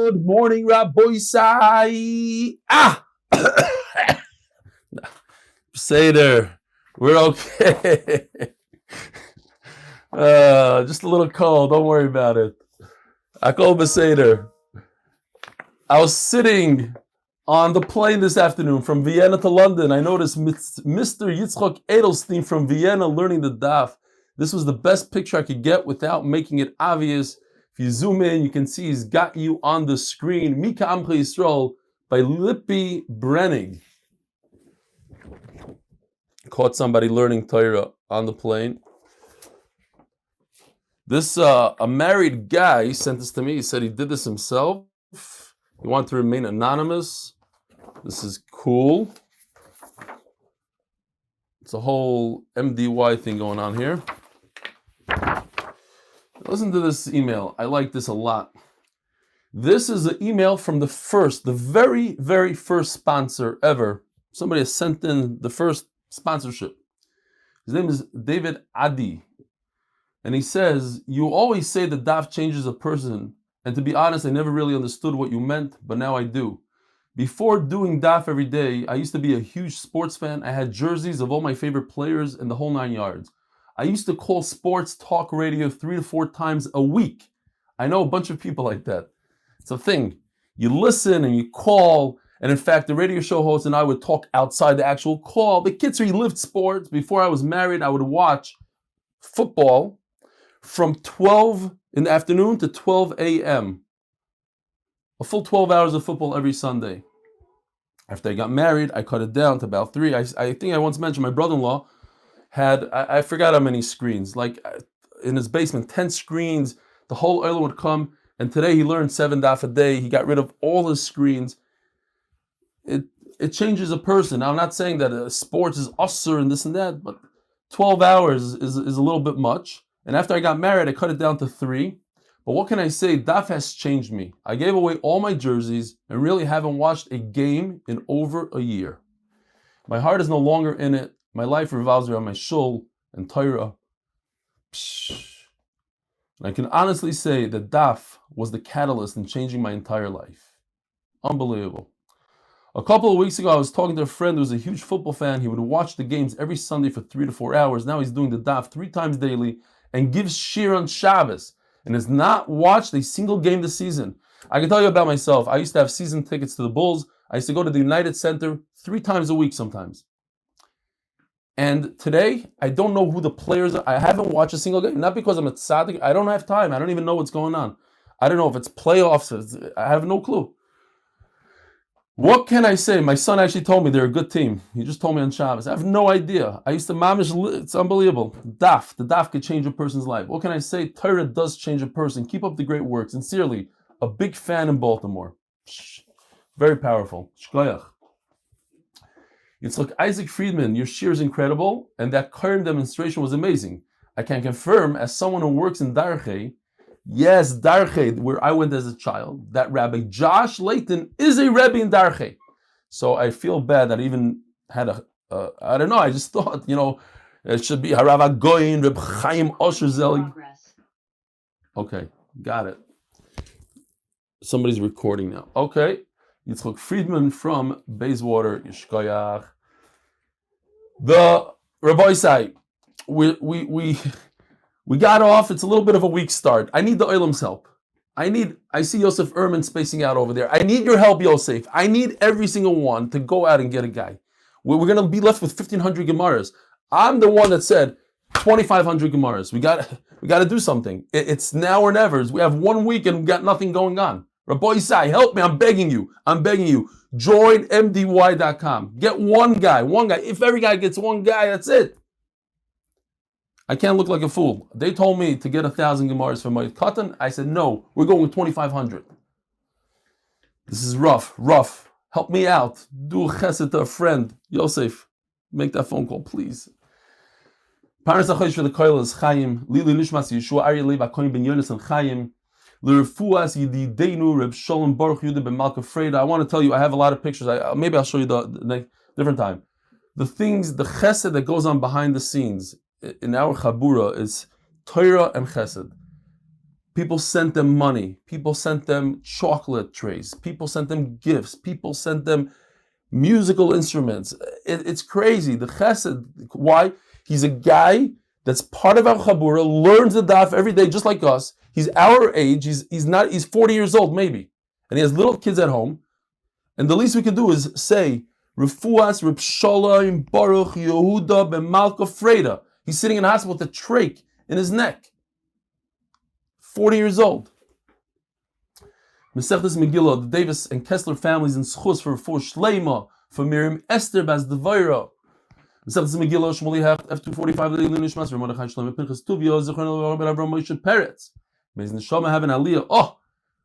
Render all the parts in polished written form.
Good morning, Rabbi Sai. Seder. We're okay. Just a little cold. Don't worry about it. Akol Beseder. I was sitting on the plane this afternoon from Vienna to London. I noticed Mr. Yitzchok Edelstein from Vienna learning the Daf. This was the best picture I could get without making it obvious. If you zoom in, you can see he's got you on the screen. Mika Amcha Yisrael by Lippi Brennig. Caught somebody learning Torah on the plane. This, a married guy sent this to me. He said he did this himself. He wanted to remain anonymous. This is cool. It's a whole MDY thing going on here. Listen to this email. I like this a lot. This is an email from the very, very first sponsor ever. Somebody has sent in the first sponsorship. His name is David Adi. And he says, you always say that Daf changes a person. And to be honest, I never really understood what you meant, but now I do. Before doing Daf every day, I used to be a huge sports fan. I had jerseys of all my favorite players and the whole 9 yards. I used to call sports talk radio 3 to 4 times a week. I know a bunch of people like that. It's a thing. You listen and you call. And in fact, the radio show host and I would talk outside the actual call. The kids who lived sports. Before I was married, I would watch football from 12 in the afternoon to 12 a.m. A full 12 hours of football every Sunday. After I got married, I cut it down to about 3. I think I once mentioned my brother-in-law had, I forgot how many screens, like in his basement, 10 screens, the whole oil would come, and today he learned 7 daf a day. He got rid of all his screens. It changes a person. Now, I'm not saying that sports is usher and this and that, but 12 hours is a little bit much. And after I got married, I cut it down to 3. But what can I say? Daf has changed me. I gave away all my jerseys and really haven't watched a game in over a year. My heart is no longer in it. My life revolves around my shul and Torah. And I can honestly say that Daf was the catalyst in changing my entire life. Unbelievable. A couple of weeks ago, I was talking to a friend who was a huge football fan. He would watch the games every Sunday for 3 to 4 hours. Now he's doing the Daf 3 times daily and gives shir on Shabbos and has not watched a single game this season. I can tell you about myself. I used to have season tickets to the Bulls. I used to go to the United Center 3 times a week sometimes. And today, I don't know who the players are. I haven't watched a single game. Not because I'm a tzaddik. I don't have time. I don't even know what's going on. I don't know if it's playoffs. I have no clue. What can I say? My son actually told me they're a good team. He just told me on Shabbos. I have no idea. I used to mamish. It's unbelievable. The Daf could change a person's life. What can I say? Torah does change a person. Keep up the great work. Sincerely, a big fan in Baltimore. Very powerful. Shkoyach. It's like Isaac Friedman, your shir is incredible, and that current demonstration was amazing. I can confirm, as someone who works in Darche, yes, Darche, where I went as a child, that Rabbi Josh Layton is a Rebbe in Darche. So I feel bad that I even had I don't know, I just thought, it should be Harav Goyin, Reb Chaim Osher Zelig. Okay, got it. Somebody's recording now. Okay. Yitzchok Friedman from Bayswater, Yishkoyach. The Rabbi Sai, we got off. It's a little bit of a weak start. I need the Olam's help. I see Yosef Ehrman spacing out over there. I need your help, Yosef. I need every single one to go out and get a guy. We're going to be left with 1,500 Gemaras. I'm the one that said 2,500 Gemaras. We got to do something. It's now or never. We have 1 week and we got nothing going on. Rabbi Sai, help me, I'm begging you. Join MDY.com. Get one guy. If every guy gets one guy, that's it. I can't look like a fool. They told me to get 1,000 Gemaras for my cotton. I said, no, we're going with 2,500. This is rough. Help me out. Do chesed to a friend. Yosef, make that phone call, please. Parents achosh for the koil is Chaim. Lili nishmas Yeshua, Avrumie, Leyb, הכהן ben Yonatan and Chaim. Refuah Yididenu Reb Shalom Baruch Yudah ben Malka Freda. I want to tell you, I have a lot of pictures. Maybe I'll show you the different time. The things, the chesed that goes on behind the scenes in our chabura is Torah and chesed. People sent them money. People sent them chocolate trays. People sent them gifts. People sent them musical instruments. It's crazy. The chesed. Why? He's a guy that's part of our chabura, learns the daf every day, just like us. He's our age. He's 40 years old maybe, and he has little kids at home. And the least we can do is say Refuah Reb Shalom Baruch Yehuda ben Malka Freda. He's sitting in the hospital with a trach in his neck. 40 years old. Maseches Megillah, the Davis and Kessler families in zechus for shleima, for Miriam Esther bas Devora. Maseches Megillah, Shmuly Hecht, F245, Eli neshoma, Mordechai Shleima, פינחס טוביה, zechus ben Avrumie and Shprintzy Gross. neshoma have an aliyah. Oh,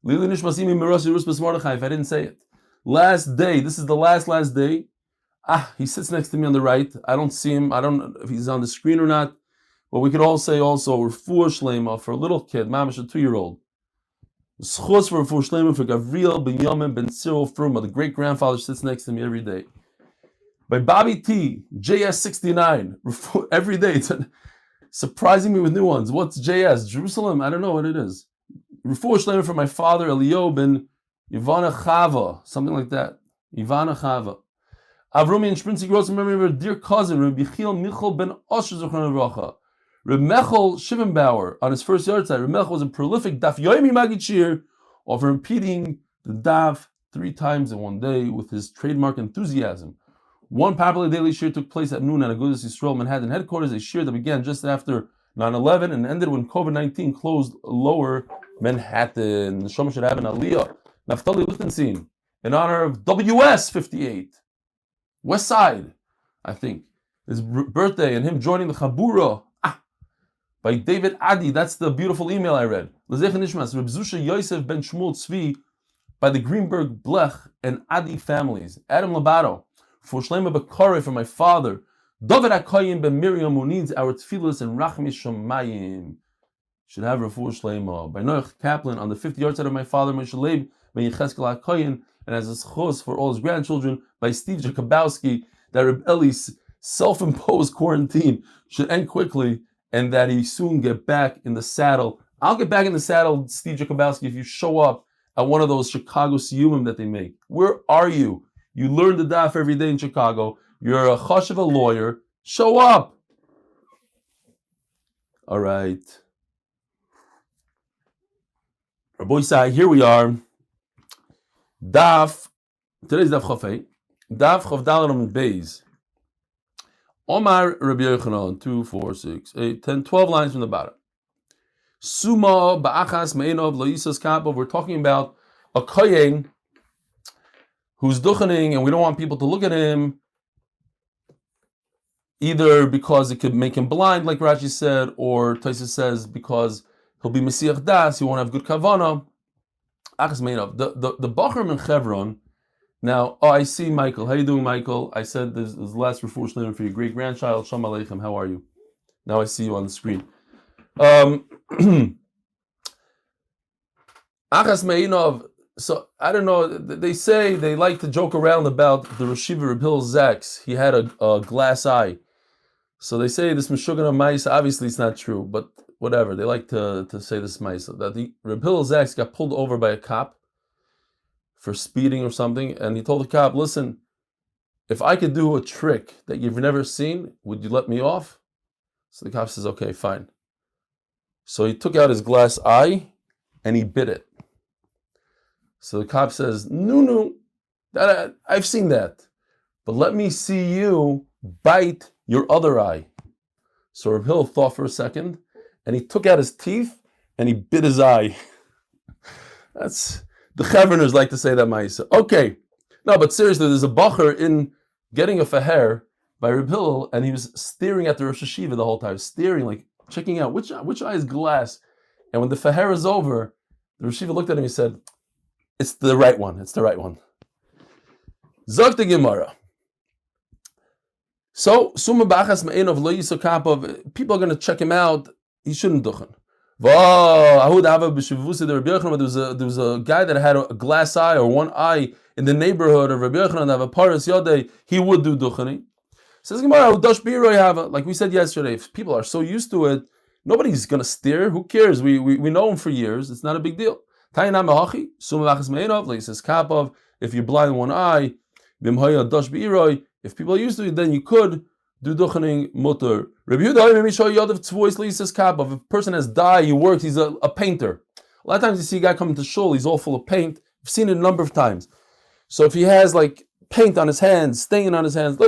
Eli neshoma simi mirasi rus bas Mordechai. If I didn't say it, last day. This is the last day. He sits next to me on the right. I don't see him. I don't know if he's on the screen or not. But we could all say also Refuah shleima for a little kid, mamash a 2-year-old. Zechus for Refuah shleima for Gavriel ben Yamin ben Cyril Fruma. The great grandfather sits next to me every day. By Bobby T JS69 every day. It's surprising me with new ones. What's JS? Jerusalem? I don't know what it is. Refuah shleima for my father Eli ben Ivana Chava, something like that. Ivana Chava. Avrumie and Shprintzy Gross. Remember dear cousin Mechel ben Asher Zechron Mechel Schiffenbauer on his first yard side. Mechel was a prolific Daf Yomi Magid of repeating the Daf 3 times in one day with his trademark enthusiasm. One popular daily shir took place at noon at Agudas Yisrael Manhattan headquarters, a shir that began just after 9/11 and ended when COVID-19 closed lower Manhattan. Neshoma should have an aliyah. Naftali Lichtenstein in honor of WS58, West Side, I think, his birthday, and him joining the Chabura. By David Adi, that's the beautiful email I read. Yehusha Yosef ben Shmuel Tzvi by the Greenberg Blech and Adi families. Adam Labato for shleima bekare for my father. David HaKohen ben Miriam, who needs our tefillas and rachmis shamayim, should have refuah shleima. By Noach Kaplan on the 50th yard side of my father, Mechel Schiffenbauer HaKohen, and as a zechus for all his grandchildren. By Steve Jacobowski, that Reb Eli's self-imposed quarantine should end quickly, and that he soon get back in the saddle. I'll get back in the saddle, Steve Jacobowski, if you show up at one of those Chicago siyumim that they make. Where are you? You learn the daf every day in Chicago. You're a chashiv, a lawyer. Show up. All right. Rabbi Sai, here we are. Today's Daf Chafei. Daf Chav Amud Beis. Omar Rabbi Yochanan, 2, 4, 6, 8, 10, 12 lines from the bottom. Suma ba'achas me'enov lo yisas kapov. We're talking about a kahyen who's duchening, and we don't want people to look at him, either because it could make him blind, like Rashi said, or Taisa says because he'll be Mesiach Das, he won't have good kavana. Achas me'enov. The Bachar in Chevron. Now, I see Michael. How you doing, Michael? I said this is the last refuah shleima for your great grandchild. Shalom Aleichem. How are you? Now I see you on the screen. Achas me'inov. So I don't know. They say they like to joke around about the Reshiva Reb Hillel Zaks. He had a glass eye. So they say this Meshuggah Maisa. Obviously, it's not true, but whatever. They like to say this Maisa that the Reb Hillel Zaks got pulled over by a cop for speeding or something, and he told the cop, listen, if I could do a trick that you've never seen, would you let me off? So the cop says, okay, fine. So he took out his glass eye and he bit it. So the cop says, no, I've seen that, but let me see you bite your other eye. So Reb Hillel thought for a second, and he took out his teeth and he bit his eye. That's... The Chevroners like to say that Ma'isa. Okay. No, but seriously, there's a bacher in getting a faher by Reb Hillel, and he was staring at the Rosh Hashiva the whole time, staring, like, checking out which eye is glass. And when the faher is over, the Rosh Hashiva looked at him and he said, it's the right one. It's the right one. Zog the Gemara. So, Suma Ba'achas Me'enov Lo Yisokapov, people are going to check him out. He shouldn't duchen. There was a guy that had a glass eye or one eye in the neighborhood of Rabbi Yochanan, have a paras yodei, he would do duchani. Says Gemara, like we said yesterday, if people are so used to it, Nobody's going to steer. Who cares? We know him for years. It's not a big deal. If you're blind in one eye, if people are used to it, then you could do duchening mutter. If a person has dye, he works, he's a painter. A lot of times you see a guy coming to shul, he's all full of paint. I've seen it a number of times. So if he has like paint on his hands, stain on his hands, if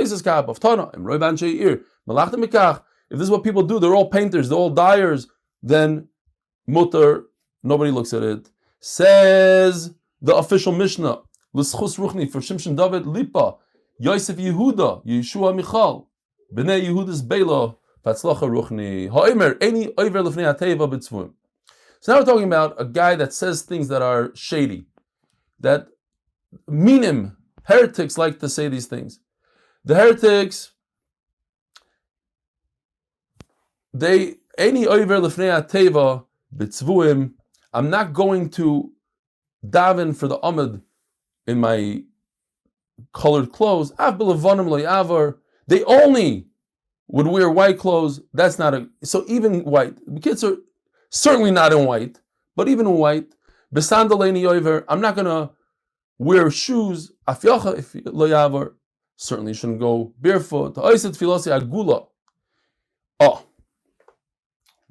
this is what people do, they're all painters, they're all dyers, then mutter, nobody looks at it. Says the official Mishnah, l'schus ruchni for Shimshon David Lipa, Yosef Yehuda, Yeshua Michal, Bnei Yehuda's Bela, Fatzlacha Ruchni, Ha'omer, Eni Oiver Lefnei HaTeva B'tzvum. So now we're talking about a guy that says things that are shady, that minim, heretics like to say these things. The heretics, they, Eni Oiver Lefnei HaTeva B'tzvuim, I'm not going to daven for the Amud in my colored clothes. They only would wear white clothes. That's not a, so even white. The kids are certainly not in white, but even in white. I'm not going to wear shoes. Certainly shouldn't go barefoot. Oh,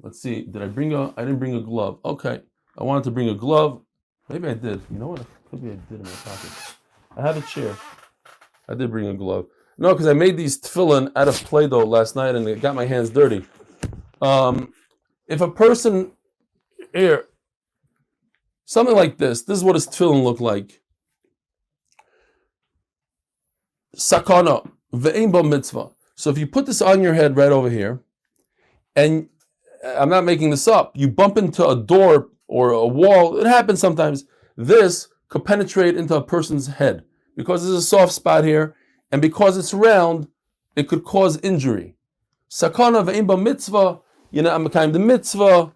let's see. Did I bring I didn't bring a glove. Okay. I wanted to bring a glove. Maybe I did. You know what? Maybe I did in my pocket. I have a chair. I did bring a glove. No, because I made these tefillin out of Play-Doh last night and it got my hands dirty. If a person here, something like this is what his tefillin look like. Sakana ve'ein ba mitzvah. So if you put this on your head right over here, and I'm not making this up, you bump into a door or a wall, it happens sometimes, this could penetrate into a person's head because there's a soft spot here, and because it's round, it could cause injury. Sakana ve'ein ba mitzvah, I'm kind of the mitzvah.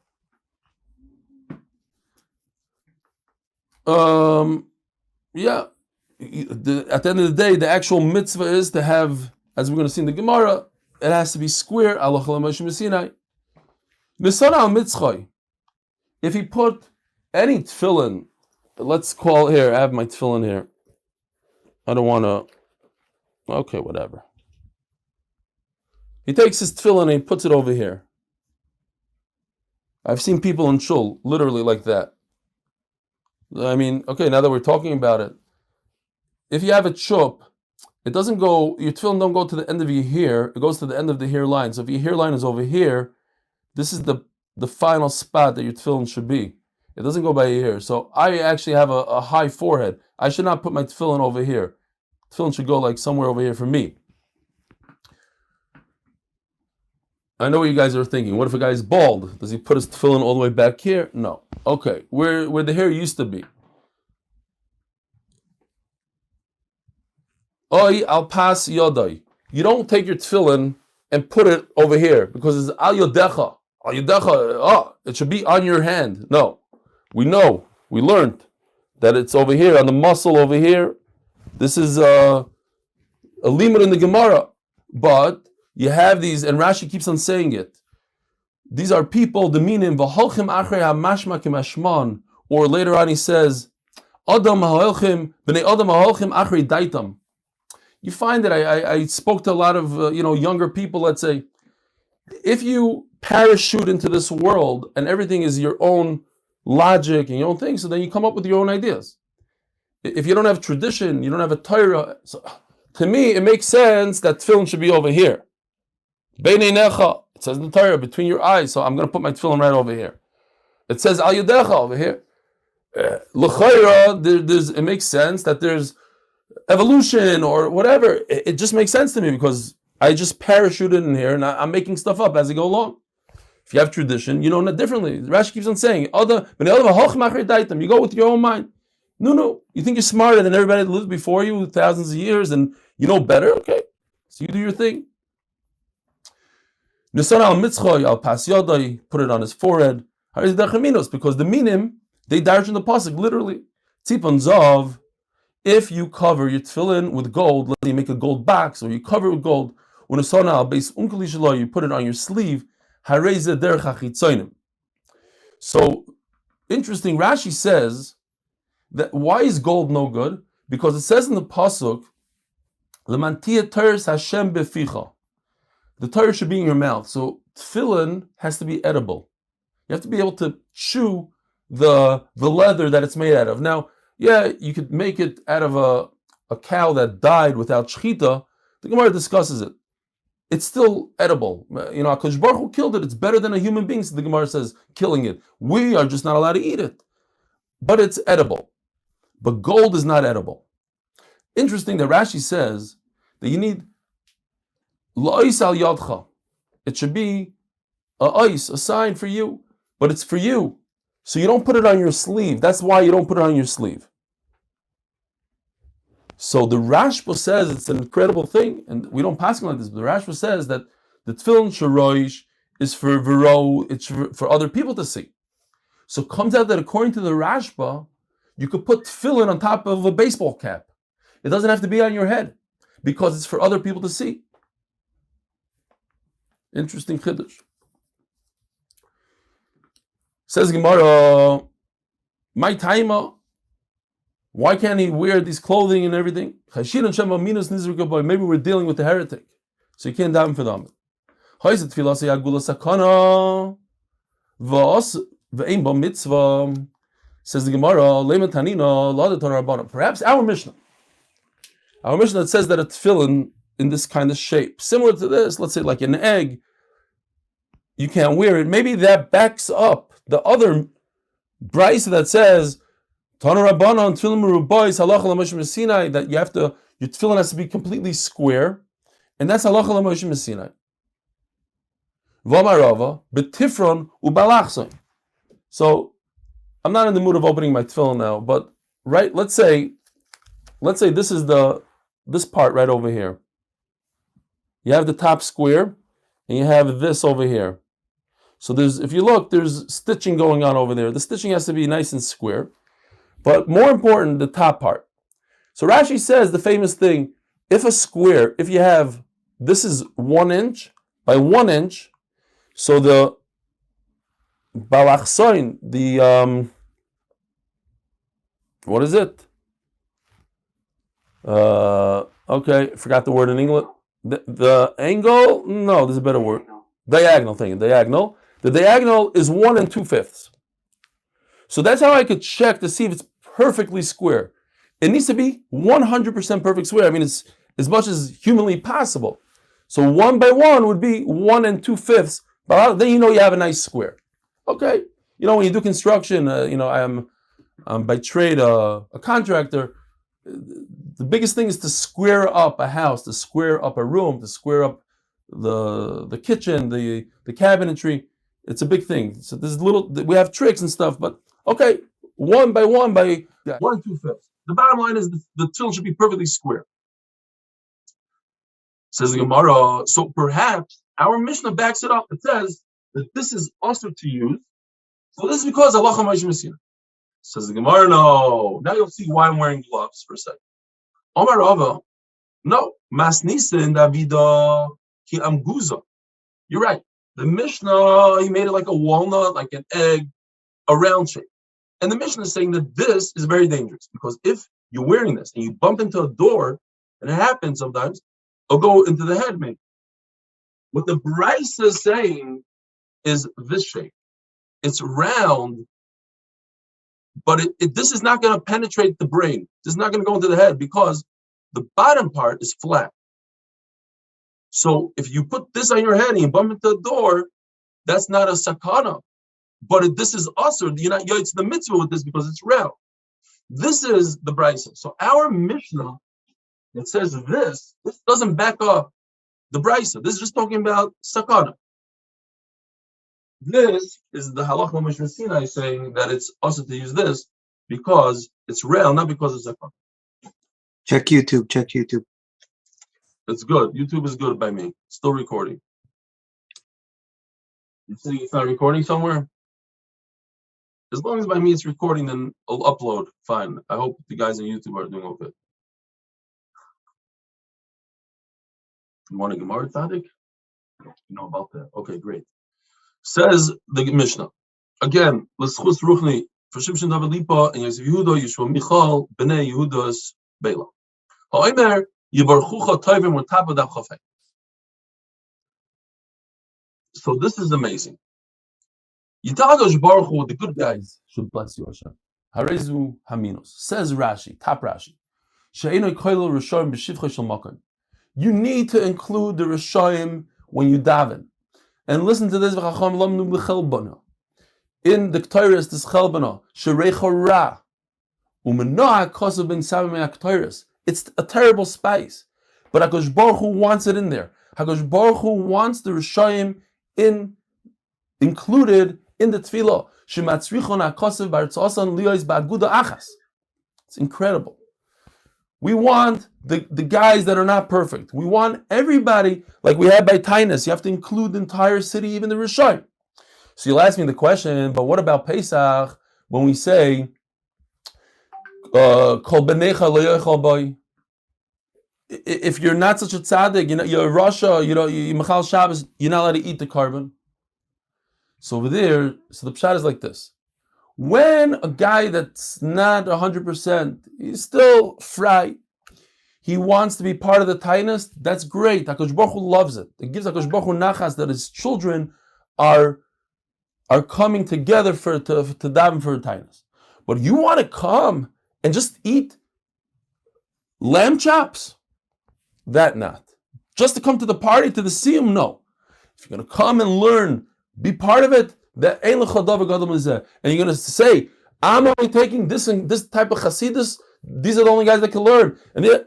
At the end of the day, the actual mitzvah is to have, as we're going to see in the Gemara, it has to be square. If he put any tefillin, let's call here, I have my tefillin here. I don't want to, okay, whatever. He takes his tefillin and he puts it over here. I've seen people in shul, literally like that. I mean, okay, now that we're talking about it, if you have a chup, it doesn't go, your tefillin don't go to the end of your hair, it goes to the end of the hairline. So if your hairline is over here, this is the final spot that your tefillin should be. It doesn't go by your hair. So I actually have a high forehead. I should not put my tefillin over here. Tefillin should go like somewhere over here for me. I know what you guys are thinking. What if a guy's bald? Does he put his tefillin all the way back here? No. Okay, where the hair used to be. Oy al pas yodai. You don't take your tefillin and put it over here because it's al yodecha. Al yodecha, it should be on your hand. No. We learned that it's over here, on the muscle over here. This is a limud in the Gemara. But you have these, and Rashi keeps on saying it. These are people, the minim, v'holchim achrei hamashma k'mashman, or later on he says, Adam ha'holchim, b'nei Adam ha'holchim achrei daitam. You find that I spoke to a lot of younger people, let's say, if you parachute into this world and everything is your own logic and your own thing, so then you come up with your own ideas. If you don't have tradition, you don't have a Torah, so to me it makes sense that tefillin should be over here. Beinei necha, it says in the Torah, between your eyes, so I'm going to put my tefillin right over here. It says al yadecha over here. L'chayra, it makes sense that there's evolution or whatever. It just makes sense to me because I just parachuted in here and I'm making stuff up as I go along. If you have tradition, you know it differently. Rashi keeps on saying, you go with your own mind. No, you think you're smarter than everybody that lived before you thousands of years and you know better? Okay, so you do your thing. Nisan al mitzchoy al pas yodai, put it on his forehead. Because the minim, they darsh in the pasuk, literally. Tzipon zav, if you cover your tefillin with gold, let's say you make a gold box, or you cover it with gold, when you put it on your sleeve, So interesting, Rashi says that why is gold no good? Because it says in the pasuk, "Lemantia teres Hashem beficha." The Torah should be in your mouth. So tefillin has to be edible. You have to be able to chew the leather that it's made out of. Now, yeah, you could make it out of a cow that died without shechita. The Gemara discusses it. It's still edible. You know, HaKadosh Baruch Hu killed it. It's better than a human being, so the Gemara says, killing it. We are just not allowed to eat it. But it's edible. But gold is not edible. Interesting that Rashi says that you need la'is al yadcha. It should be a sign for you, but it's for you. So you don't put it on your sleeve. That's why you don't put it on your sleeve. So the Rashba says it's an incredible thing, and we don't pass it like this, but the Rashba says that the tefillin shoroish is for vero, it's for other people to see. So it comes out that according to the Rashba, you could put tefillin on top of a baseball cap. It doesn't have to be on your head, because it's for other people to see. Interesting chiddush. Says Gemara, my taima. Why can't he wear these clothing and everything? Maybe we're dealing with the heretic, so you can't daven for them. Says the Gemara, perhaps our Mishnah that says that a tefillin in this kind of shape, similar to this, let's say like an egg, you can't wear it. Maybe that backs up the other brisa that says that you have to, your tefillin has to be completely square, and that's halacha l'Moshe Messinai. So I'm not in the mood of opening my tefillin now, but right, let's say this is this part right over here. You have the top square, and you have this over here. So if you look, there's stitching going on over there. The stitching has to be nice and square. But more important, the top part. So Rashi says the famous thing, if you have, this is 1 inch by 1 inch, so the balachsoin, what is it? Okay, forgot the word in English. The angle, no, there's a better word. Diagonal thing, diagonal. The diagonal is 1 2/5. So that's how I could check to see if it's perfectly square. It needs to be 100% perfect square. I mean, it's as much as humanly possible. So 1 by 1 would be 1 2/5. But then you know you have a nice square. Okay, you know when you do construction, I'm by trade a contractor. The biggest thing is to square up a house, to square up a room, to square up the kitchen, the cabinetry. It's a big thing. So there's we have tricks and stuff, but okay, 1 by 1 by 1 2/5. The bottom line is the tefillin should be perfectly square. Says the Gemara, so perhaps our Mishnah backs it up. It says that this is also to use. So this is because Allah Moshe Messinai. Says the Gemara, no. Now you'll see why I'm wearing gloves for a second. Omar Rava, no. Masnisa in Davida ki amguza. You're right. The Mishnah, he made it like a walnut, like an egg, a round shape. And the Mishnah is saying that this is very dangerous because if you're wearing this and you bump into a door, and it happens sometimes, it'll go into the head, maybe. What the Brisa is saying is this shape. It's round, but this is not going to penetrate the brain. This is not going to go into the head because the bottom part is flat. So if you put this on your head and you bump into the door, that's not a sakana. But this is also, you're not yoitz the mitzvah with this because it's round. This is the brisa. So our Mishnah that says this doesn't back up the brisa. This is just talking about sakana. This is the halacha Moshe Messinai saying that it's also to use this because it's round, not because it's sakana. Check YouTube. It's good. YouTube is good by me. Still recording. You think it's not recording somewhere? As long as by me it's recording, then I'll upload. Fine. I hope the guys on YouTube are doing okay. You want a Gemara Tzadik? You know about that. Okay, great. Says the Mishnah. Again, zechus ruchni for Shimshon David Lipa and Yosef Yehuda Yeshua Michal b'nei Yehudas Beila. Ha'omer yivarchucha tovim or tapa daf chafei. So this is amazing. Yitagash Baruch Hu, the good guys should bless you, Hashem. Harezu haminos. Says Rashi, top Rashi. She'enoi koilo rishoyim b'shivchei shel makom. You need to include the rishoyim when you daven. And listen to this. V'chacham lamnu b'chel bana. In the Ketores, this chel bana shereicha ra umenoah kosav ben savim me'aktoris. It's a terrible spice, but Hakadosh Baruch Hu wants it in there. Hakadosh Baruch Hu wants the rishoyim included in the tefillah. It's incredible. We want the guys that are not perfect. We want everybody, like we had by Tainus. You have to include the entire city, even the Rishayim. So you'll ask me the question, but what about Pesach when we say Kol Benecha Lo Yochal Boi? If you're not such a tzaddik, you're a Rasha, you're Mechel Shabbos, you're not allowed to eat the carbon. So over there, so the pshat is like this. When a guy that's not 100%, he's still fry, he wants to be part of the tainus, that's great. HaKadosh Baruch Hu loves it. It gives HaKadosh Baruch Hu nachas that his children are coming together to daven for a tainus. But you want to come and just eat lamb chops? That not. Just to come to the party, to the siyum, no. If you're going to come and learn, be part of it, that and you're going to say, I'm only taking this and this type of chasidus. These are the only guys that can learn, and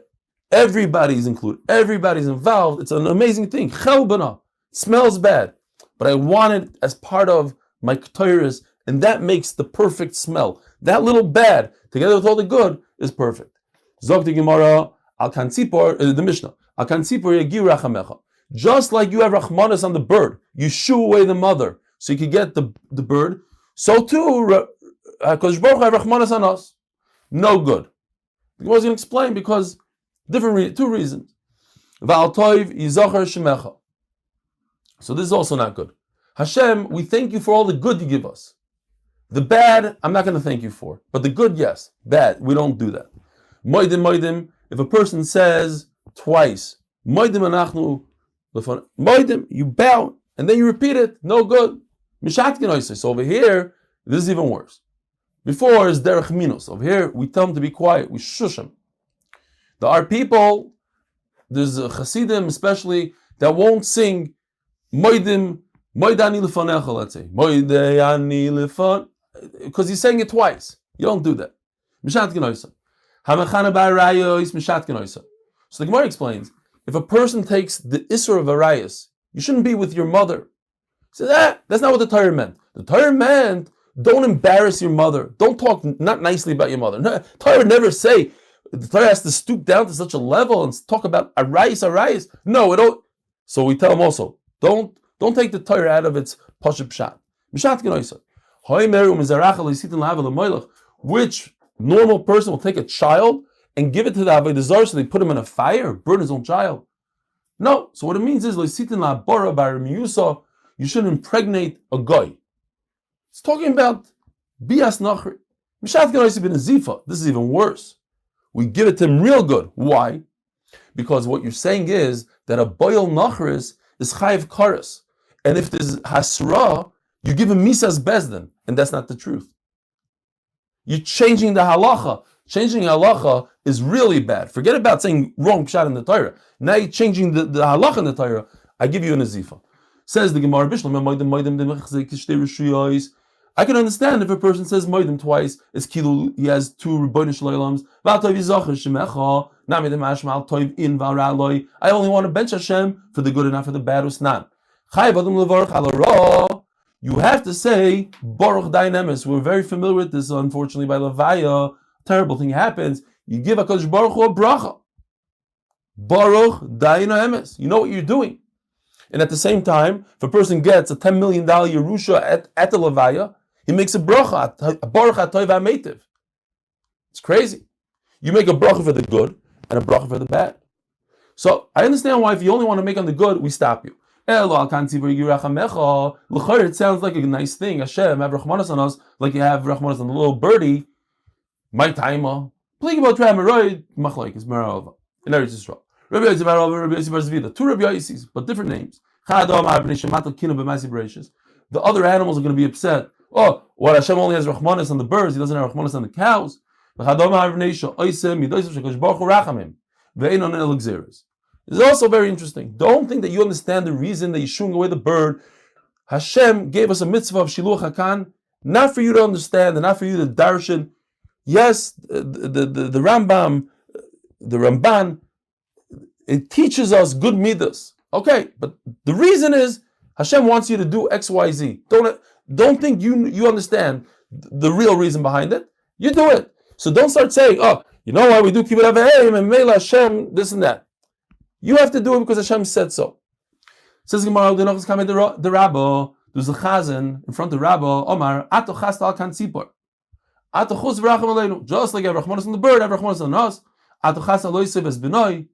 everybody's included. Everybody's involved. It's an amazing thing. Chelbana smells bad, but I want it as part of my ketores, and that makes the perfect smell. That little bad together with all the good is perfect. Zok the Gemara al kansipor the Mishnah al kansipor yagir rachamecha. Just like you have rachmanis on the bird, you shoo away the mother so you can get the bird. So too, HaKadosh Baruch Hu have rachmanis on us. No good. He was going to explain because two reasons. V'al toiv yizocher shemecha. So this is also not good. Hashem, we thank you for all the good you give us. The bad, I'm not going to thank you for. But the good, yes. Bad, we don't do that. Moidim, if a person says twice, Moidim anachnu, Moidim, you bow, and then you repeat it, no good. So over here, this is even worse. Before is derech minos. Over here, we tell them to be quiet, we shush them. There are people, there's a Hasidim especially, that won't sing Moidim, Moidani lefanecha, let's say. Moidani lefan, because he's saying it twice. You don't do that. So the Gemara explains, if a person takes the Isser of Arayas, you shouldn't be with your mother. He says, that's not what the Torah meant. The Torah meant, don't embarrass your mother. Don't talk not nicely about your mother. No, Torah never say, the Torah has to stoop down to such a level and talk about Arayas. No, it don't. So we tell them also, don't take the Torah out of its Pashup Pshat. Which normal person will take a child and give it to the Avodah Zarah so they put him in a fire, burn his own child? No. So what it means is, you shouldn't impregnate a guy. It's talking about bias nachri. This is even worse. We give it to him real good. Why? Because what you're saying is that a boil nachris is chayiv karas. And if there's hasra, you give him misas bezdin. And that's not the truth. You're changing the halacha. Changing halacha is really bad. Forget about saying wrong pshat in the Torah. Now you're changing the halacha in the Torah. I give you a nazifa. Says the Gemara, I can understand if a person says moedim twice, it's kilu, he has two rebbeinu shleilams. I only want to bench Hashem for the good and not for the bad. You have to say Baruch Dayan Emes. We're very familiar with this, unfortunately, by Levaya. Terrible thing happens. You give HaKadosh Baruch Hu a bracha. Baruch Dayan Emes. You know what you're doing. And at the same time, if a person gets a $10 million Yerusha at the Levaya, he makes a bracha, a Baruch HaTov HaMeitiv. It's crazy. You make a bracha for the good and a bracha for the bad. So I understand why if you only want to make on the good, we stop you. It sounds like a nice thing. Hashem, have rachmanas on us, like you have rachmanas on the little birdie. My timer. Playing about Tramaroid, Machlaikis, Merava. In Eretz Yisrael. Rabbi Yosef Bar Rabbi Yosef Bar Zvida. Two Rabbi Yosis, but different names. The other animals are going to be upset. Oh, what Hashem only has rachmanas on the birds, he doesn't have rachmanas on the cows. This is also very interesting. Don't think that you understand the reason that you're shooing away the bird. Hashem gave us a mitzvah of Shiluach HaKan, not for you to understand and not for you to darshan. Yes, the Rambam, the Ramban, it teaches us good midas. Okay, but the reason is Hashem wants you to do X, Y, Z. Don't think you understand the real reason behind it. You do it. So don't start saying, oh, you know why we do kibbut avayim and Mela Hashem, this and that. You have to do it because Hashem said so. Says Gemara, the Rabba, there's a chazan in front of Rabba, Omar, Ato chasta al kan tzipor. Ato chus v'racham aleinu. Just like I have rachmanas on the bird, I have rachmanas on us. Ato chasta lo yisef es benoi.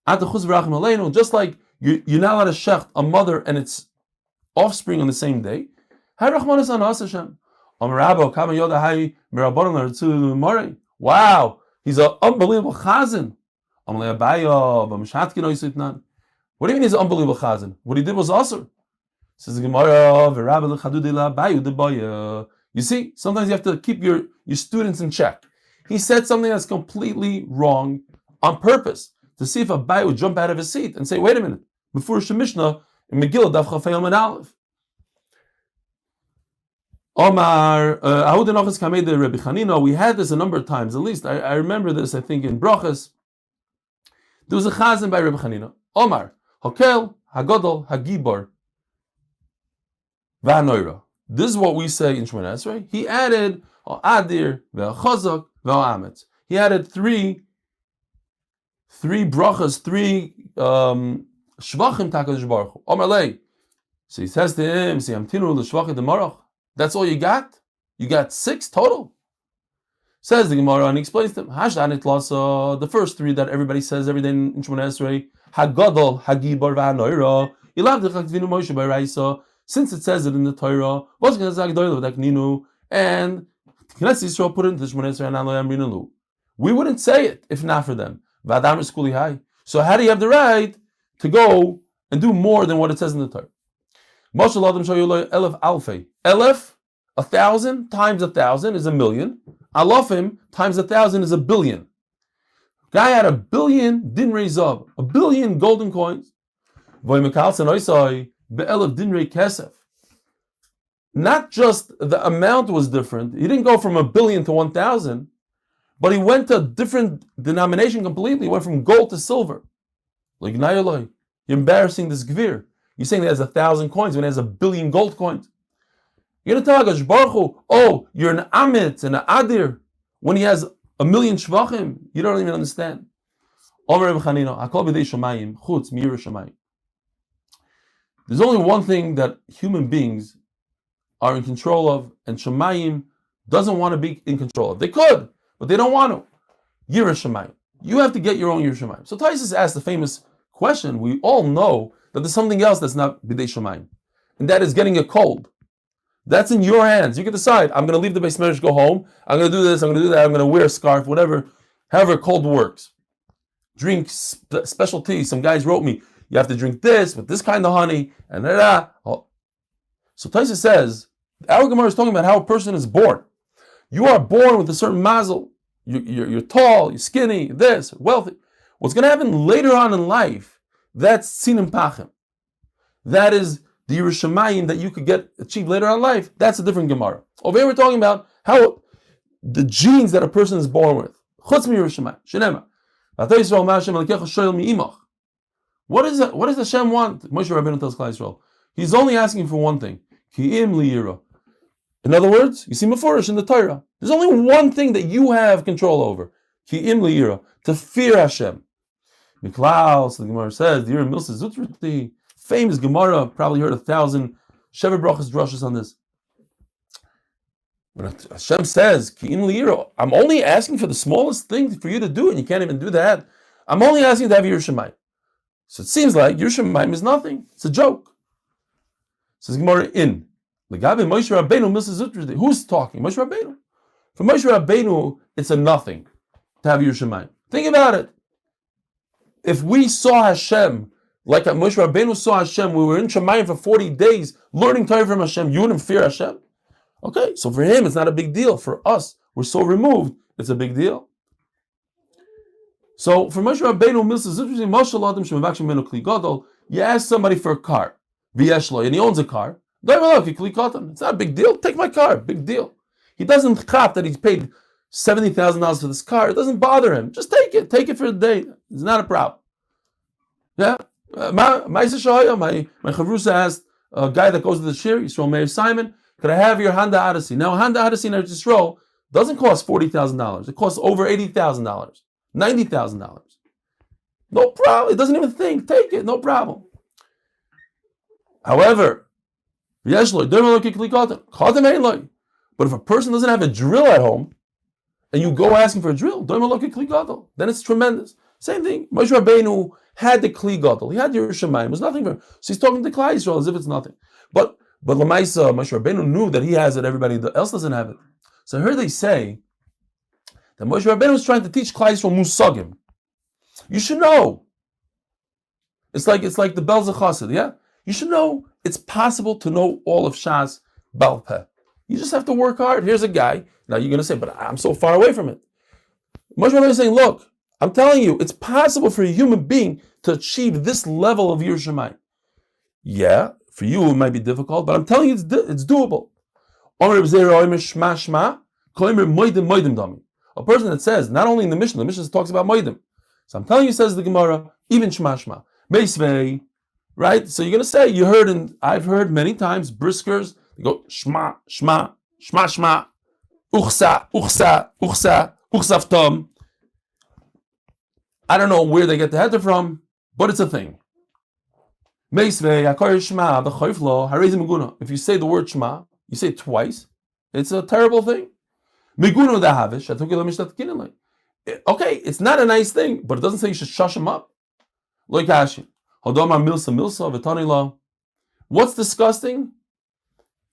Ato chus v'racham aleinu. Just like you're not allowed to shecht a mother and its offspring on the same day. Have rachmanas on us, Hashem. Omar Rabba, kama yoda hai mirabonon l'rtzu l'morei. Wow, he's an unbelievable chazan. What do you mean he's an unbelievable chazan? What he did was awesome. Says the Gemara, you see, sometimes you have to keep your students in check. He said something that's completely wrong on purpose to see if a Abai would jump out of his seat and say, wait a minute, before Shemishna in Megillah Daf Amud Aleph. Omar, we had this a number of times, at least I remember this, I think in Brachas. There was a chazan by Rabbi Chanina. Omar, Hakel, Hagodol, Hagibor, Va'anoira. This is what we say in Shmuly Esrei. He added Adir, Ve'achazak, Ve'amet. He added three brachas, three shvachim takadosh baruch hu. Omar lei. So he says to him, Amtinu l'shvachim demarach. That's all you got? You got 6 total? Says the Gemara and he explains to him, the first 3 that everybody says every day in Shmuly Esrei, Hagadol, Hagibor, Va'anoira, since it says it in the Torah, and Knesset Yisrael put it into Shmuly Esrei, we wouldn't say it if not for them. So how do you have the right to go and do more than what it says in the Torah? Elef, 1,000 times 1,000 is 1,000,000. Alofim times 1,000 is 1,000,000,000. Guy had 1,000,000,000 dinrei zav, 1,000,000,000 golden coins. Not just the amount was different. He didn't go from 1,000,000,000 to 1,000, but he went to a different denomination completely. He went from gold to silver. Like you're embarrassing this gvir. You're saying that he has 1,000 coins when he has 1,000,000,000 gold coins. You're going to tell HaKadosh Baruch Hu, oh, you're an Amit and an Adir when he has 1,000,000 shvachim. You don't even understand. There's only one thing that human beings are in control of, and Shemayim doesn't want to be in control of. They could, but they don't want to. Yirah Shemayim. You have to get your own Yirah Shemayim. So Taisus asked the famous question. We all know that there's something else that's not B'dei Shemayim, and that is getting a cold. That's in your hands. You can decide, I'm going to leave the Beis Medrash, go home. I'm going to do this, I'm going to do that, I'm going to wear a scarf, whatever. However cold works. Drink special tea. Some guys wrote me, you have to drink this with this kind of honey, and oh. So Taisa says, our Gemara is talking about how a person is born. You are born with a certain mazel. You're tall, you're skinny, this, wealthy. What's going to happen later on in life, that's sinim pachim. That is the Yerushalayim that you could achieve later on in life. That's a different Gemara. Over here we're talking about how the genes that a person is born with. Chutz mi Yerushalayim. Shenema. What does Hashem want? Moshe Rabbeinu tells Klal Yisrael. He's only asking for one thing. Ki'im liyira. In other words, you see Meforish in the Torah. There's only one thing that you have control over. Ki'im liyira. To fear Hashem. Miklal, so the Gemara says, the Milsa Zutrati, famous Gemara, probably heard 1,000 Shever Brachas drushes on this. When Hashem says, Ki'im liyira, I'm only asking for the smallest thing for you to do, and you can't even do that. I'm only asking to have Yerushalayim. So it seems like Yerushalayim is nothing. It's a joke. Says Gemara in. Who's talking? Moshe Rabbeinu. For Moshe Rabbeinu, it's a nothing to have Yerushalayim. Think about it. If we saw Hashem, like Moshe Rabbeinu saw Hashem, we were in Shemayim for 40 days, learning Torah from Hashem, you wouldn't fear Hashem? Okay, so for him, it's not a big deal. For us, we're so removed, it's a big deal. So for Moshe Rabbeinu, you ask somebody for a car, and he owns a car. It's not a big deal. Take my car, big deal. He doesn't chap that he's paid $70,000 for this car. It doesn't bother him. Just take it. Take it for the day. It's not a problem. Yeah. My chavrusa asked a guy that goes to the shir, Yisrael Meir Simon, could I have your Honda Odyssey? Now, Honda Odyssey in Eretz Yisrael doesn't cost $40,000. It costs over $80,000, $90,000. No problem. It doesn't even think. Take it. No problem. However, but if a person doesn't have a drill at home, and you go asking for a drill, then it's tremendous. Same thing. Moshe Rabbeinu had the Kli Gadol. He had Yerushalayim. It was nothing for him. So he's talking to Klal Yisrael as if it's nothing. But Lamaisa, Moshe Rabbeinu knew that he has it, everybody else doesn't have it. So I heard they say that Moshe Rabbeinu was trying to teach Klal Yisrael musagim. You should know. It's like the Bel Zechus, yeah? You should know it's possible to know all of Shas Baal Peh. You just have to work hard. Here's a guy. Now you're going to say, but I'm so far away from it. Moshe Rabbeinu is saying, look, I'm telling you, it's possible for a human being to achieve this level of Yerushalayim. Yeah, for you it might be difficult, but I'm telling you it's doable. A person that says, not only in the Mishnah talks about Moedim. So I'm telling you, says the Gemara, even Shema Shema. Meisvei, right? So you're going to say, I've heard many times, briskers, they go, Shema, Shema, Shema, Shema, Uchsa, Uchsa, Uchsa, Uchsaftom. I don't know where they get the header from, but it's a thing. If you say the word Shema, you say it twice, it's a terrible thing. Okay, it's not a nice thing, but it doesn't say you should shush him up. What's disgusting?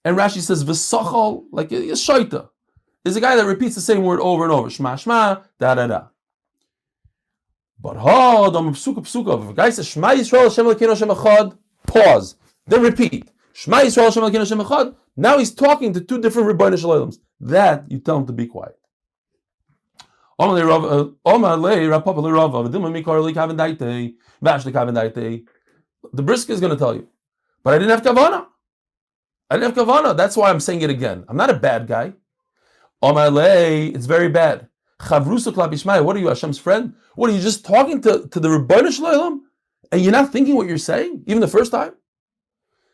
And Rashi says, V'sachal, like a shaita, is a guy that repeats the same word over and over. Shema, Shema, da da da. But if a guy says Shema Yisrael Hashem Elokeinu Hashem Echad, pause, then repeat. Shema Yisrael Hashem Elokeinu Hashem Echad. Now he's talking to two different Rebbeinu Shaloms. That you tell him to be quiet. The brisker is going to tell you, but I didn't have kavana. That's why I'm saying it again. I'm not a bad guy. It's very bad. What are you, Hashem's friend? What are you just talking to the Rebbeinu Shalom, and you're not thinking what you're saying, even the first time?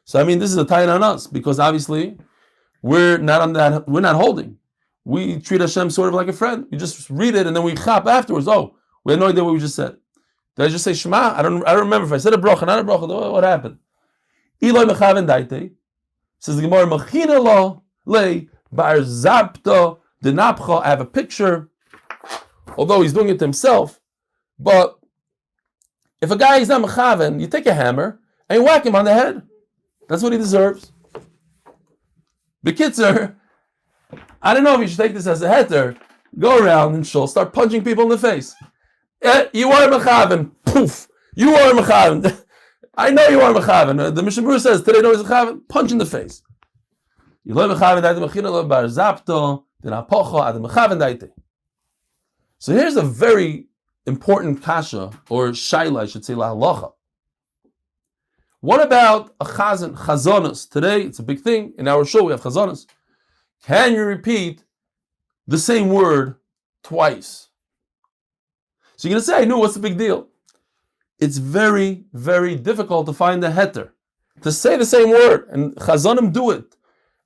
So I mean, this is a tie on us, because obviously we're not holding. We treat Hashem sort of like a friend. We just read it and then we chap afterwards. Oh, we had no idea what we just said. Did I just say Shema? I don't remember if I said a bracha, not a bracha. What happened? Eloi mechaven daite. Says the Gemara, Mechina lo le bar zapto denapcha. I have a picture. Although he's doing it to himself, but if a guy is not mechaven, you take a hammer and you whack him on the head. That's what he deserves. B'kitzer, I don't know if you should take this as a heter. Go around and she'll start punching people in the face. You are mechaven. Poof. You are mechaven. I know you are mechaven. The Mishnah Berurah says today no is mechaven. Punch in the face. You lo mechaven daite mechina lo bar zapto denapocho ad mechaven daite. So here's a very important kasha, or shaila, I should say, lahalacha. What about a chazonos? Today, it's a big thing. In our show, we have chazonos. Can you repeat the same word twice? So you're going to say, I knew, what's the big deal? It's very, very difficult to find a heter, to say the same word, and chazonim do it.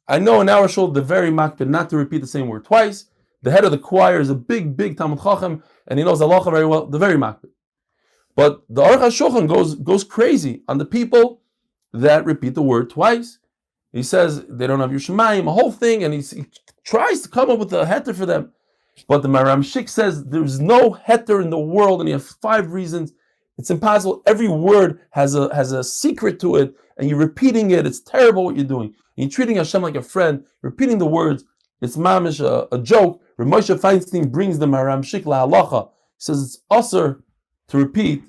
I know in our show, they're very makpid not to repeat the same word twice. The head of the choir is a big, big Talmud Chacham, and he knows halacha very well. They're very makpid. But the Aruch HaShulchan goes crazy on the people that repeat the word twice. He says they don't have Yerushalayim, a whole thing, and he tries to come up with a heter for them. But the Maram Shik says there's no heter in the world, and he has 5 reasons. It's impossible. Every word has a secret to it, and you're repeating it. It's terrible what you're doing. And you're treating Hashem like a friend, repeating the words. It's mamish a joke. Moshe Feinstein brings the Maram Shikla Halacha. He says it's usher to repeat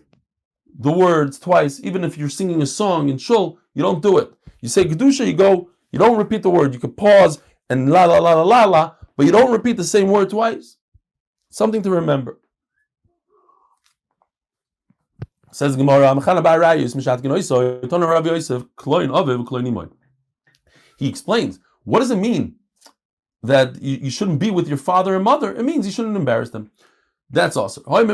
the words twice, even if you're singing a song in shul, you don't do it. You say Kedusha, you don't repeat the word. You could pause and la la la la la la, but you don't repeat the same word twice. Something to remember. Says Gemara, he explains, what does it mean that you shouldn't be with your father and mother? It means you shouldn't embarrass them. That's awesome. He's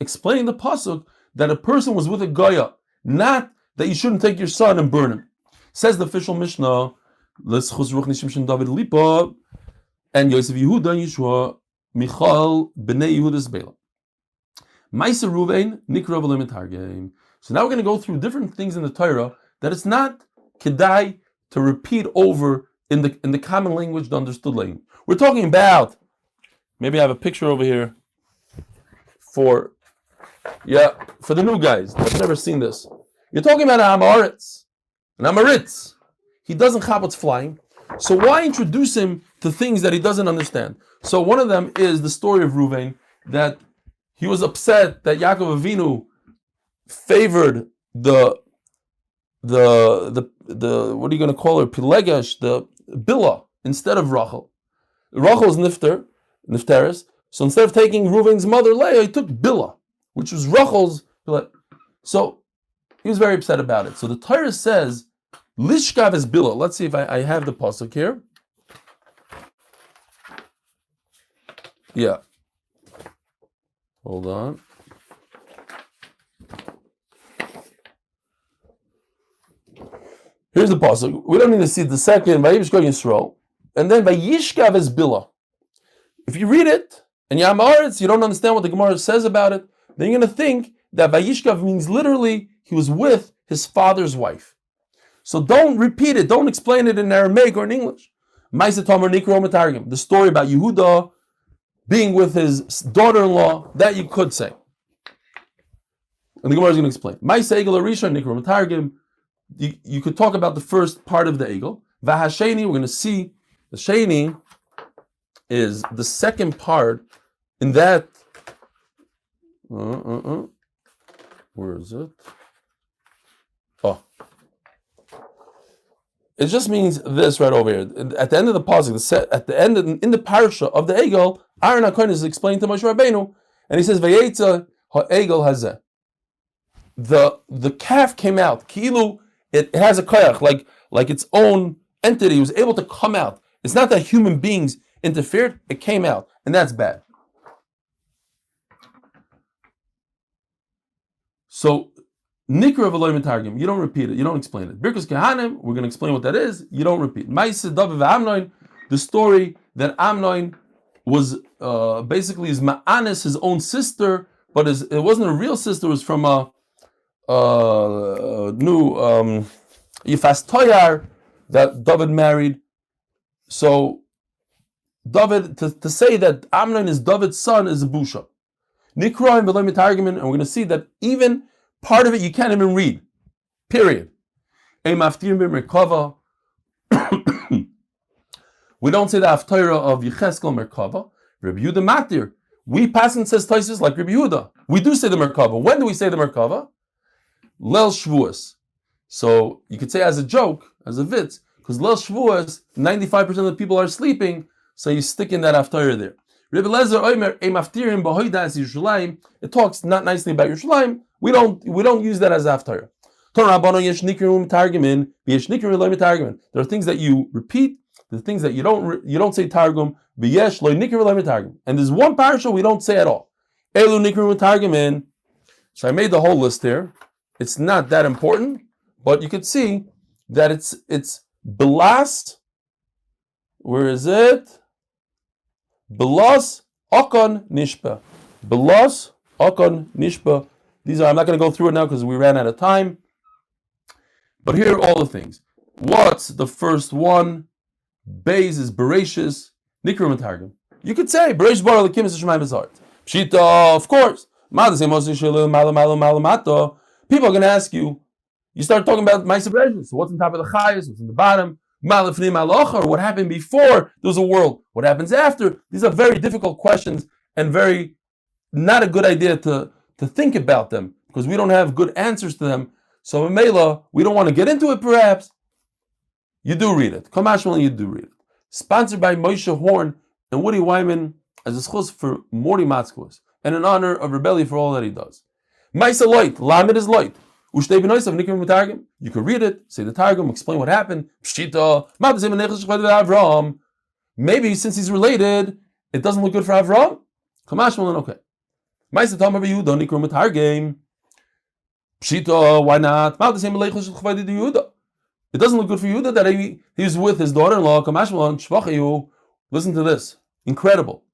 explaining the pasuk that a person was with a goya, not that you shouldn't take your son and burn him. Says the official Mishnah, and Yosef Yehuda and Yeshua, Mechel b'nei Yehuda's Bela. Ma'aser Ruvain nikra v'lo mitargem. So now we're going to go through different things in the Torah that it's not kedai to repeat over in the common language, the understood language. We're talking about, maybe I have a picture over here for the new guys that's never seen this. You're talking about an Amaritz. He doesn't chap what's flying. So why introduce him to things that he doesn't understand? So one of them is the story of Ruvain, that he was upset that Yaakov Avinu favored the what are you going to call her, Pilegesh, the Billah, instead of Rachel. Rachel's Nifteris. So instead of taking Ruvain's mother Leah, he took Billah, which was Rachel's. So he was very upset about it. So the Torah says, Lishkav is Billah. Let's see if I have the pasuk here. Yeah. Hold on. Here's the pasuk. We don't need to see the second. Vayishkav Yisrael, and then Vayishkav is Billah. If you read it and you're Amaretz, you don't understand what the Gemara says about it, then you're going to think that Vayishkav means literally he was with his father's wife. So don't repeat it. Don't explain it in Aramaic or in English. The story about Yehuda being with his daughter-in-law, that you could say. And the Gemara is going to explain. You could talk about the first part of the Egel. Vahasheni, we're going to see the Sheni is the second part in that. Where is it? Oh. It just means this right over here. At the end of the pasuk, at the end in the parasha of the Egel, Aaron HaKohen is explaining to Moshe Rabbeinu, and he says, "Vayetza ha'egel hazeh." The calf came out. Kilu, it has a koyach, like its own entity. It was able to come out. It's not that human beings interfered. It came out, and that's bad. So, Nikra v'lo mitargem, you don't repeat it, you don't explain it. Birkus Kehanim, we're going to explain what that is, you don't repeat. Ma'aseh David v'Amnon, the story that Amnon was basically his ma'anis, his own sister, but it wasn't a real sister, it was from a new Yifas Toyar that David married. So, David, to say that Amnon is David's son is a busha. Nikra v'lo mitargem, and we're going to see that even part of it you can't even read. Period. We don't say the Haftarah of Yecheskel Merkava. Rabbi Yehuda Matir. We pass and says Taisus like Rabbi Yehuda. We do say the Merkava. When do we say the Merkava? Lel Shvuas. So you could say as a joke, as a vitz, because Lel Shvuas, 95% of the people are sleeping, so you stick in that Haftarah there. Rabbi Lezer Omer Maftirim B'Hoidas Yerushalayim. It talks not nicely about Yerushalayim. We don't use that as Haftarah. There are things that you repeat. There are things that you don't say Targum. And there's one parasha we don't say at all. So I made the whole list here. It's not that important, but you could see that it's belast. Where is it? Belas Okon Nishpa. Belas Okon Nishpa. These are, I'm not going to go through it now because we ran out of time. But here are all the things. What's the first one? Beis is Bereshis. Nikru Matargim. You could say, Bereish Bara Lekim is Shemaim Bezart. Pshita, of course. People are going to ask you, you start talking about Ma'aseh Bereshis. So what's on top of the Chayes? What's on the bottom? What happened before there was a world? What happens after? These are very difficult questions and very not a good idea to think about them because we don't have good answers to them. So in Mela, we don't want to get into it perhaps. You do read it. Kamashmal, you do read it. Sponsored by Moshe Horn and Woody Wyman as a zechus for Morty Matzkos and in honor of Rebelli for all that he does. Maisa light, Lamed is light. You could read it, say the Targum, explain what happened. Maybe since he's related, it doesn't look good for Avraham. Okay. Why not? It doesn't look good for Yehuda that he was with his daughter-in-law. Listen to this. Incredible.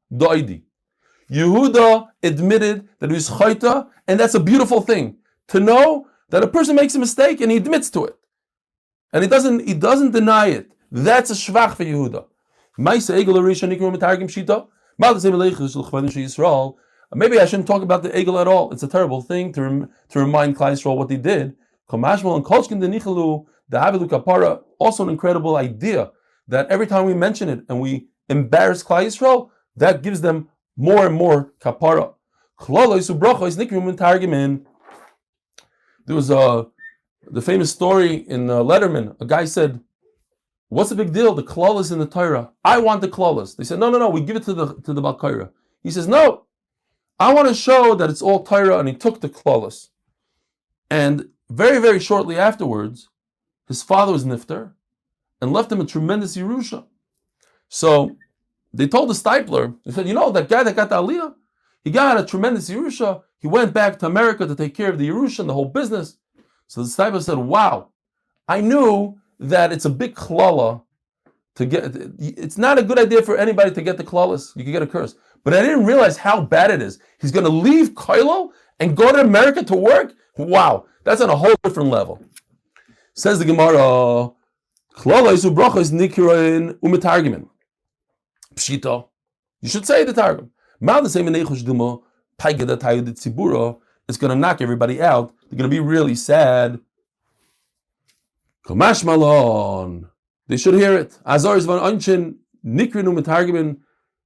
Yehuda admitted that he was chayta, and that's a beautiful thing. To know that a person makes a mistake and he admits to it. And he doesn't deny it. That's a shvach for Yehuda. Maybe I shouldn't talk about the egel at all. It's a terrible thing to remind Klal Yisrael what they did. Also an incredible idea that every time we mention it and we embarrass Klal Yisrael, that gives them more and more kapara. There was the famous story in Letterman. A guy said, "What's the big deal? The klalas in the Torah. I want the klalas." They said, "No. We give it to the Balkaira." He says, "No, I want to show that it's all Torah." And he took the klalas. And very, very shortly afterwards, his father was nifter and left him a tremendous Yehusha. So they told the stipler, they said, that guy that got the aliyah, he got a tremendous Yehusha. He went back to America to take care of the Yehusha and the whole business. So the stipler said, "Wow, I knew that it's a big klala to get. It's not a good idea for anybody to get the klalas. You can get a curse. But I didn't realize how bad it is. He's going to leave Kailo and go to America to work? Wow, that's on a whole different level." Says the Gemara, "Klala isu bracha is nikirin umetargimin." Pshita. You should say the targum. Mal the same nechos dumo paigeda tayu de tzibura. It's going to knock everybody out. They're going to be really sad. Kamash malon. They should hear it. Azar is van anchin nikrin umetargimin.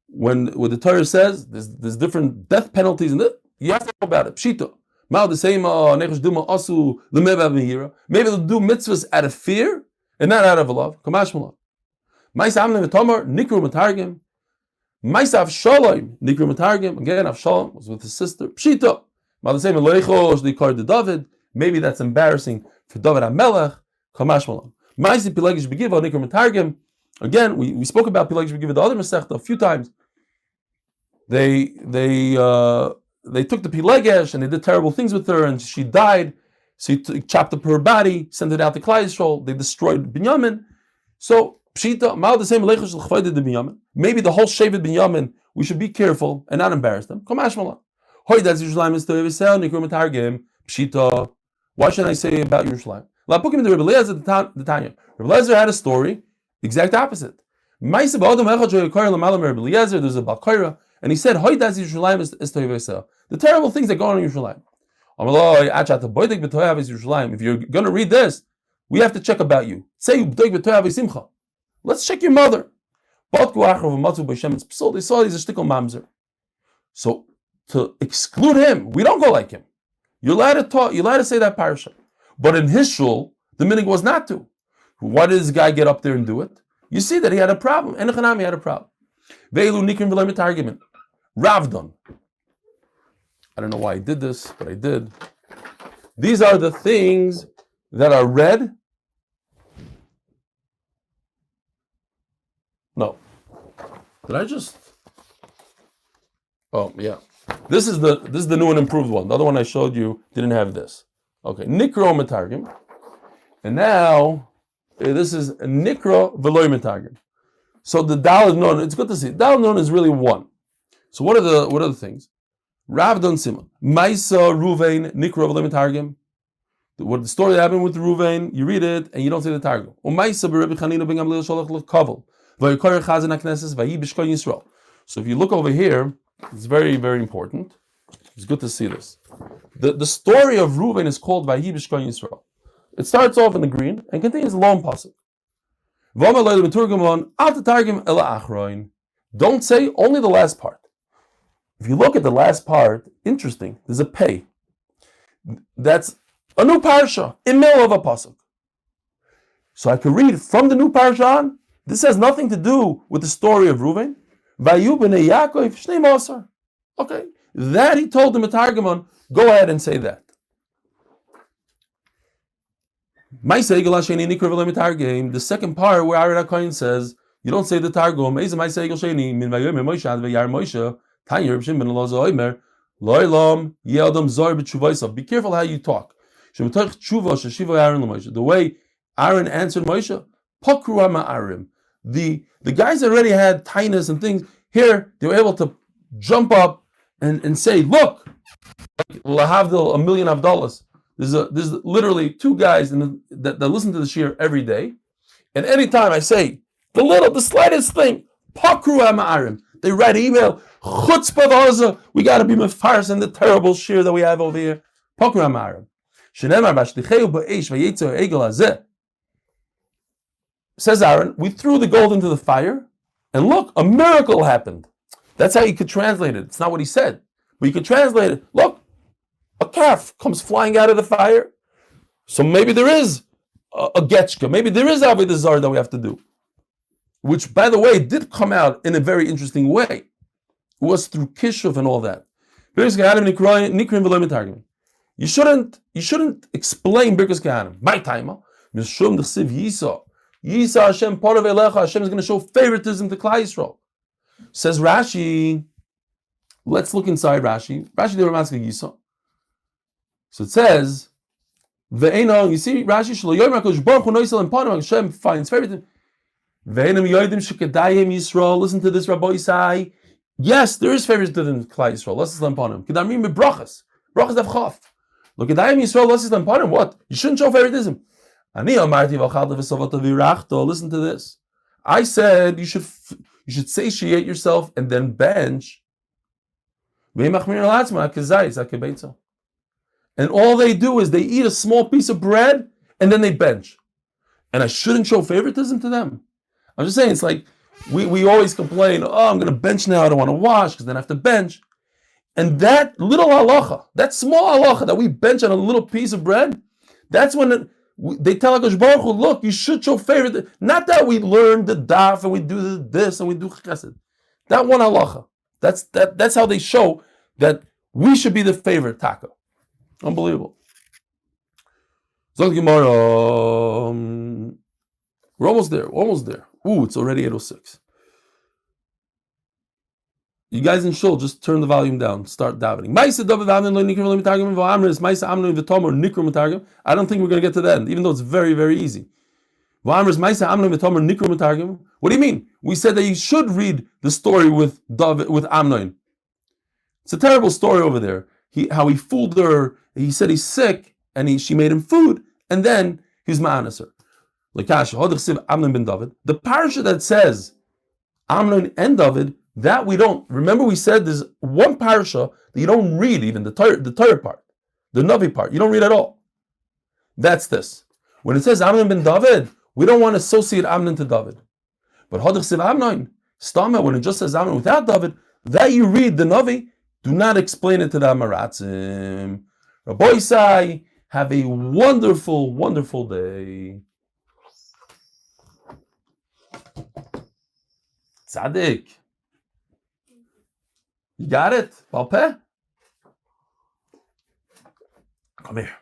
When the Torah says there's different death penalties in it, you have to know about it. Pshita. Mal the same nechos dumo asu lemeva mehira. Maybe they'll do mitzvahs out of fear and not out of love. Kamash malon. Ma'aseh v'tomar nikru matargim. Ma'aseh Avshalom nikru matargim. Again, Avshalom was with his sister. Pshita. The same leichos they called the David. Maybe that's embarrassing for David HaMelech. Kamash malon. Ma'aseh pilegish begiva nikru matargim. Again, we spoke about pilegish begiva the other Masechta a few times. They took the pilegish and they did terrible things with her, and she died. So he chopped up her body, sent it out to Klal Yisrael. They destroyed Binyamin. So Pshita, Ma'al the same leichos l'chvayde de Binyamin. Maybe the whole Shevet Binyamin, we should be careful and not embarrass them. Kamash malon. Hoy, that's Yerushalayim is Toyevesel nikru matargim. Pshita. What should I say about Yerushalayim? La pukim the Rebbe Eliezer the Tanya. Rebbe Eliezer had a story, exact opposite. There's a Balkaira, and he said, Hoy, that's Yerushalayim is Toyevesel. The terrible things that go on in Yerushalayim. If you're going to read this, we have to check about you. Let's check your mother. They saw he's a shtickle mamzer. So to exclude him, we don't go like him. You're allowed to talk, you're allowed to say that parasha. But in his shul, the minig was not to. Why did this guy get up there and do it? You see that he had a problem. Enochanami had a problem. Ravdon. I don't know why I did this, but I did. These are the things that are read. No. Did I just? Oh yeah. This is the new and improved one. The other one I showed you didn't have this. Okay, Nikro Metargim. And now this is Nikro Veloy Metargim. So the Dal Nun, it's good to see. Dal Nun is really one. So what are the things? Rav Don Simon. Maisa Ruvain Nikro Veloy Metargim. What the story that happened with Ruvain, you read it and you don't say the Targum. Or Maisa B'Rebbe Chanina Ben Gamliel Sholach L'Kavel. So if you look over here, it's very, very important. It's good to see this. The story of Reuven is called Vayi B'Shkoin Yisrael. It starts off in the green and contains a long pasuk. Don't say only the last part. If you look at the last part, interesting, there's a pay. That's a new parsha in the middle of a pasuk. So I could read from the new parsha on. This has nothing to do with the story of Reuven. Vayu b'nei Yaakov shnei masar. Okay, that he told the Metargimon, go ahead and say that. The second part where Avrumie HaKohen says, you don't say the Targum. Be careful how you talk. The way Aaron answered Moshe, the guys that already had tinus and things, here they were able to jump up and say, look, lahavdil $1 million. There's literally two guys that listen to the shir every day, and anytime I say the slightest thing, pakru ha'ma'arim, they write an email, chutzpah v'oza, we got to be mefarsin in the terrible shir that we have over here. Pakru ha'ma'arim. Shenemar b'shlicheu ba'esh v'yetzer egel hazeh. Says Aaron, we threw the gold into the fire, and look, a miracle happened. That's how you could translate it. It's not what he said, but you could translate it. Look, a calf comes flying out of the fire. So maybe there is a getchka. Maybe there is avodah zarah that we have to do. Which, by the way, did come out in a very interesting way. It was through kishuv and all that. You shouldn't explain Birkus Kehanim. My time. Yisa Hashem part of Elecha. Hashem is going to show favoritism to Klal Yisrael. Says Rashi. Let's look inside Rashi. Rashi de Ramaska Yisa. So it says, "Ve'eno." You see Rashi shlo yomer Hakadosh Baruch Hu noisel and panim. Hashem finds favoritism. Ve'enem yodim shekadayim Yisrael. Listen to this, Rabbi Isai. Yes, there is favoritism to Klal Yisrael. Let's listen panim. Kedamrim bebrachas. Brachas davchaf. Look at Kadayim Yisrael. Let's listen panim. What? You shouldn't show favoritism. Ani amarti v'chalta v'savata v'irachto. Listen to this. I said you should satiate yourself and then bench. And all they do is they eat a small piece of bread and then they bench. And I shouldn't show favoritism to them. I'm just saying, it's like we always complain, oh, I'm going to bench now, I don't want to wash because then I have to bench. And that little halacha, that small halacha that we bench on a little piece of bread, that's when they tell HaKadosh Baruch Hu, look, you should show favoritism. Not that we learn the daf and we do this and we do chesed. That one halacha. That's how they show that we should be the favorite taka. Unbelievable. Zog Gemara. We're almost there. Ooh, it's already 8:06. You guys in shul, just turn the volume down. Start davening. I don't think we're going to get to that end, even though it's very, very easy. What do you mean? We said that you should read the story with Amnon. It's a terrible story over there. How he fooled her. He said he's sick, and she made him food, and then he's ma'anas her. The parasha that says Amnon and David, that we don't. Remember, we said there's one parasha that you don't read, even the Torah part, the Navi part. You don't read at all. That's this. When it says Amnon ben David, we don't want to associate Amnon to David. But Hadach Siv Amnon, Stama, when it just says Amnon without David, that you read the Navi, do not explain it to the Amaratzim. Rabbi Isai, have a wonderful, wonderful day. Tzaddik. You got it? Balpeh? Come here.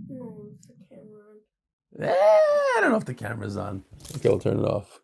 No, it's the camera on. I don't know if the camera's on. Okay, I'll turn it off.